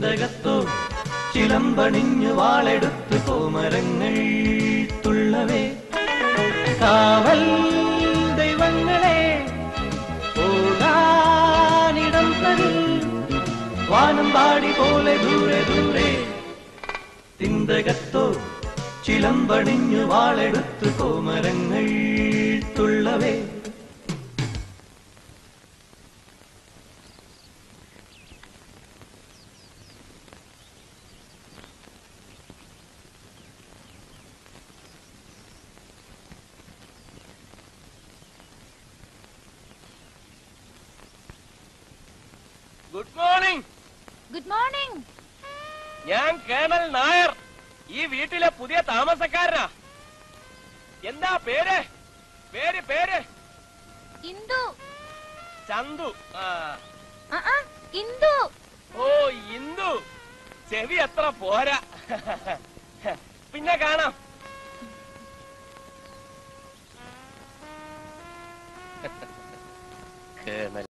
തിന്തകത്തോ ചിലമ്പണിഞ്ഞു വാളെടുത്ത് കോമരങ്ങൾ തുള്ളവേ കാവൽ ദൈവങ്ങളെ പോകാനിടം തരു വാനം പാടി പോലെ ദൂരെ ദൂരെ തിന്തകത്തോ ചിലമ്പണിഞ്ഞു വാളെടുത്ത് കോമരങ്ങൾ തുള്ളവേ. Good morning. Good morning. ഞാൻ കേണൽ നായർ, ഈ വീട്ടിലെ പുതിയ താമസക്കാരനാ. എന്താ പേര്? പേര് പേര് ഇന്ദു. ചന്തു. ഇന്ദു. ഓ ഇന്ദു, ചെവി എത്ര പോരാ. പിന്നെ കാണാം. കേണൽ